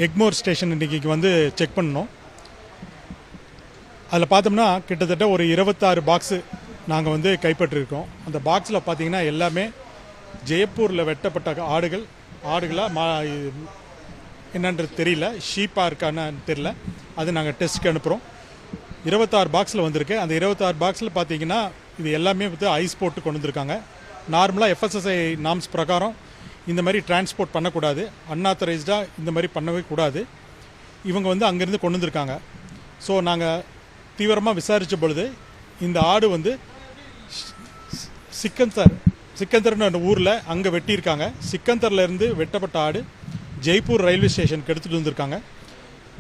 Egmore station இன்றைக்கி வந்து check பண்ணோம். அதில் பார்த்தோம்னா கிட்டத்தட்ட ஒரு 26 பாக்ஸு நாங்கள் வந்து கைப்பற்றிருக்கோம். அந்த பாக்ஸில் பார்த்தீங்கன்னா எல்லாமே ஜெயப்பூரில் வெட்டப்பட்ட ஆடுகளாக என்னன்றது தெரியல, ஷீப்பாக இருக்கான்னு தெரியல. அது நாங்கள் டெஸ்ட்டுக்கு அனுப்புகிறோம். 26 பாக்ஸில் வந்திருக்கு. அந்த 26 பாக்ஸில் பார்த்தீங்கன்னா இது எல்லாமே வந்து ஐஸ் போட்டு கொண்டு வந்திருக்காங்க. நார்மலாக FSSAI நார்ம்ஸ் பிரகாரம் இந்த மாதிரி டிரான்ஸ்போர்ட் பண்ணக்கூடாது, அன்ஆத்தரைஸ்டாக இந்த மாதிரி பண்ணவே கூடாது. இவங்க வந்து அங்கேருந்து கொண்டு வந்திருக்காங்க. ஸோ நாங்கள் தீவிரமாக விசாரித்த பொழுது இந்த ஆடு வந்து சிக்கந்தர்னு அந்த ஊரில் அங்கே வெட்டியிருக்காங்க. சிக்கந்தர்லேருந்து வெட்டப்பட்ட ஆடு ஜெய்ப்பூர் ரயில்வே ஸ்டேஷனுக்கு எடுத்துகிட்டு வந்திருக்காங்க.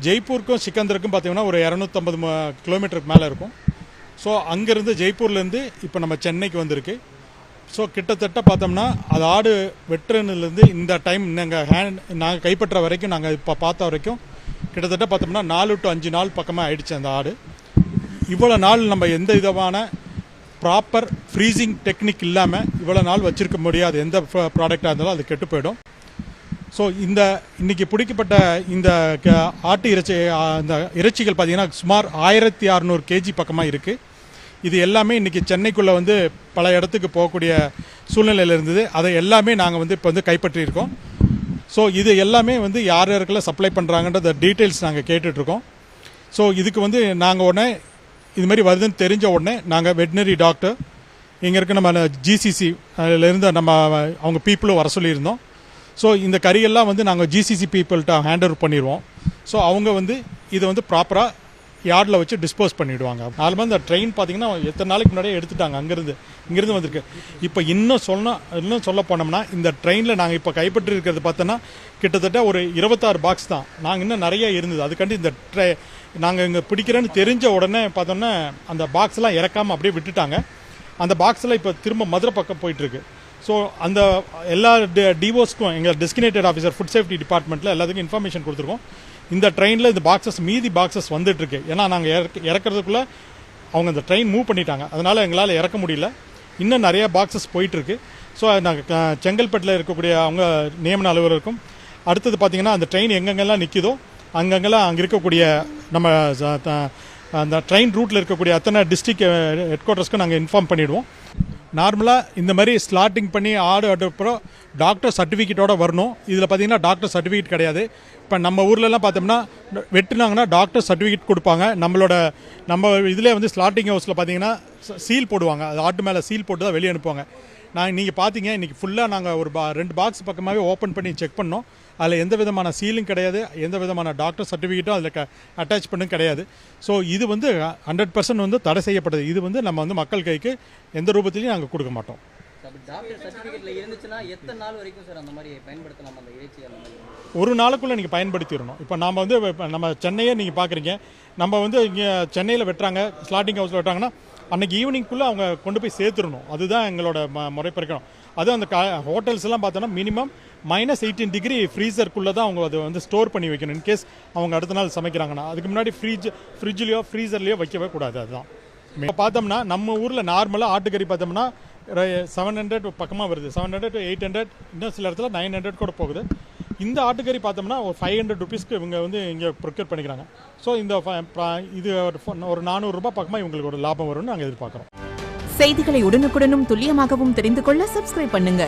ஜெய்ப்பூருக்கும் சிக்கந்தருக்கும் பார்த்தீங்கன்னா ஒரு 250 கிலோமீட்டருக்கு மேலே இருக்கும். ஸோ அங்கேருந்து ஜெய்ப்பூர்லேருந்து இப்போ நம்ம சென்னைக்கு வந்திருக்கு. ஸோ கிட்டத்தட்ட பார்த்தோம்னா அது ஆடு வெட்டுறதுலேருந்து இந்த டைம் நாங்கள் கைப்பற்ற வரைக்கும் நாங்கள் இப்போ பார்த்த வரைக்கும் கிட்டத்தட்ட பார்த்தோம்னா 4 to 5 நாள் பக்கமாக ஆயிடுச்சு அந்த ஆடு. இவ்வளோ நாள் நம்ம எந்த விதமான ப்ராப்பர் ஃப்ரீசிங் டெக்னிக் இல்லாமல் இவ்வளோ நாள் வச்சுருக்க முடியாது. எந்த ப்ராடக்டாக இருந்தாலும் அது கெட்டு போயிடும். ஸோ இன்றைக்கி பிடிக்கப்பட்ட இந்த ஆட்டு இறைச்சிகள் பார்த்திங்கன்னா சுமார் 1600 kg பக்கமாக இருக்குது. இது எல்லாமே இன்றைக்கி சென்னைக்குள்ளே வந்து பல இடத்துக்கு போகக்கூடிய சூழ்நிலையில் இருந்தது. அதை எல்லாமே நாங்கள் வந்து இப்போ வந்து கைப்பற்றியிருக்கோம். ஸோ இது எல்லாமே வந்து யார் யாருக்கெல்லாம் சப்ளை பண்ணுறாங்கன்ற டீட்டெயில்ஸ் நாங்கள் கேட்டுட்ருக்கோம். ஸோ இதுக்கு வந்து நாங்கள் உடனே இது மாதிரி வருதுன்னு தெரிஞ்ச உடனே நாங்கள் வெட்டினரி டாக்டர் இங்கே இருக்க நம்ம GCC இருந்து நம்ம அவங்க பீப்புளும் வர சொல்லியிருந்தோம். ஸோ இந்த கறியெல்லாம் வந்து நாங்கள் GCC பீப்புள்கிட்ட ஹேண்ட் ஓவர் பண்ணிடுவோம். ஸோ அவங்க வந்து இதை வந்து ப்ராப்பராக யார்டில் வச்சு டிஸ்போஸ் பண்ணிவிடுவாங்க. நார்மலாக இந்த ட்ரெயின் பார்த்தீங்கன்னா எத்தனை நாளைக்கு முன்னாடியே எடுத்துட்டாங்க, இங்கேருந்து வந்திருக்கு. இப்போ இன்னும் சொல்ல போனோம்னா இந்த ட்ரெயினில் நாங்கள் இப்போ கைப்பற்றி இருக்கிறது பார்த்தோன்னா கிட்டத்தட்ட ஒரு 26 பாக்ஸ் தான். நாங்கள் இன்னும் நிறைய இருந்தது. அதுக்காண்டி இந்த நாங்கள் இங்கே பிடிக்கிறேன்னு தெரிஞ்ச உடனே பார்த்தோன்னா அந்த பாக்ஸ்லாம் இறக்காமல் அப்படியே விட்டுட்டாங்க. அந்த பாக்ஸில் இப்போ திரும்ப மதுரை பக்கம் போயிட்டுருக்கு. ஸோ அந்த எல்லா டிஓஸ்க்கும் எங்கள் டெஸ்டினேட்டட் ஆஃபீஸர் ஃபுட் சேஃப்டி டிபார்ட்மெண்ட்டில் எல்லாத்துக்கும் இன்ஃபர்மேஷன் கொடுத்துருக்கோம். இந்த ட்ரெயினில் இந்த மீதி பாக்ஸஸ் வந்துட்டுருக்கு. ஏன்னா நாங்கள் இறக்கிறதுக்குள்ளே அவங்க இந்த ட்ரெயின் மூவ் பண்ணிட்டாங்க. அதனால் எங்களால் இறக்க முடியல. இன்னும் நிறையா பாக்ஸஸ் போயிட்டுருக்கு. ஸோ நாங்கள் செங்கல்பட்டில் இருக்கக்கூடிய அவங்க நியமன அலுவலருக்கும் அடுத்தது பார்த்திங்கன்னா அந்த ட்ரெயின் எங்கெங்கெல்லாம் நிற்கிதோ அங்கங்கெல்லாம் அங்கே இருக்கக்கூடிய நம்ம அந்த ட்ரெயின் ரூட்டில் இருக்கக்கூடிய அத்தனை டிஸ்ட்ரிக்ட் ஹெட் குவார்ட்டர்ஸ்க்கும் நாங்கள் இன்ஃபார்ம் பண்ணிவிடுவோம். நார்மலாக இந்த மாதிரி ஸ்லாட்டிங் பண்ணி ஆடு அப்புறம் டாக்டர் சர்டிஃபிகேட்டோடு வரணும். இதில் பார்த்தீங்கன்னா டாக்டர் சர்டிஃபிகேட் கிடையாது. இப்போ நம்ம ஊர்லலாம் பார்த்தோம்னா வெட்டுனாங்கன்னா டாக்டர் சர்டிஃபிகேட் கொடுப்பாங்க. நம்ம இதில் வந்து ஸ்லாட்டிங் ஹவுஸில் பார்த்தீங்கன்னா சீல் போடுவாங்க. அது ஆட்டு மேலே சீல் போட்டு தான் வெளியே அனுப்புவாங்க. நீங்கள் பார்த்தீங்க இன்றைக்கி ஃபுல்லாக நாங்கள் ஒரு 2 பாக்ஸ் பக்கமாகவே ஓப்பன் பண்ணி செக் பண்ணோம். அதில் எந்த விதமான சீலும் கிடையாது, எந்த விதமான டாக்டர் சர்டிஃபிகேட்டும் அதில் அட்டாச் பண்ணும் கிடையாது. ஸோ இது வந்து 100% வந்து தடை செய்யப்பட்டது. இது வந்து நம்ம வந்து மக்கள் கைக்கு எந்த ரூபத்திலையும் நாங்கள் கொடுக்க மாட்டோம். ஒரு நாளுக்குள்ளே நீங்கள் பயன்படுத்திடணும். இப்போ நாம் வந்து நம்ம சென்னையே நீங்கள் பார்க்குறீங்க, நம்ம வந்து இங்கே சென்னையில் வெட்டுறாங்க, ஸ்லாட்டிங் ஹவுஸில் வெட்டுறாங்கன்னா அன்றைக்கி ஈவினிங்குள்ளே அவங்க கொண்டு போய் சேர்த்துடணும். அதுதான் எங்களோட முறைப்பறிக்கணும். அதுவும் அந்த ஹோட்டல்ஸ் எல்லாம் பார்த்தோன்னா மினிமம் -18 டிகிரி ஃப்ரீசருக்குள்ளே தான் அவங்க அதை வந்து ஸ்டோர் பண்ணி வைக்கணும். இன்கேஸ் அவங்க அடுத்த நாள் சமைக்கிறாங்கன்னா அதுக்கு முன்னாடி ஃப்ரிட்ஜ்லேயோ ஃப்ரீசர்லேயோ வைக்கவே கூடாது. அதுதான் இப்போ பார்த்தோம்னா நம்ம ஊரில் நார்மலாக ஆட்டுக்கறி பார்த்தோம்னா 700 பக்கமாக வருது, 700 to 800, இன்னும் சில இடத்துல 900 கூட போகுது. இந்த ஆட்டுக்கறி பார்த்தோம்னா ஒரு 500 rupeesக்கு இவங்க வந்து இங்கே ப்ரொக்யூர் பண்ணிக்கிறாங்க. ஸோ இது ஒரு 400 ரூபாய் பக்கமாக இவங்களுக்கு ஒரு லாபம் வரும்னு நாங்கள் எதிர்பார்க்குறோம். செய்திகளை உடனுக்குடனும் துல்லியமாகவும் தெரிந்து கொள்ள சப்ஸ்கிரைப் பண்ணுங்க.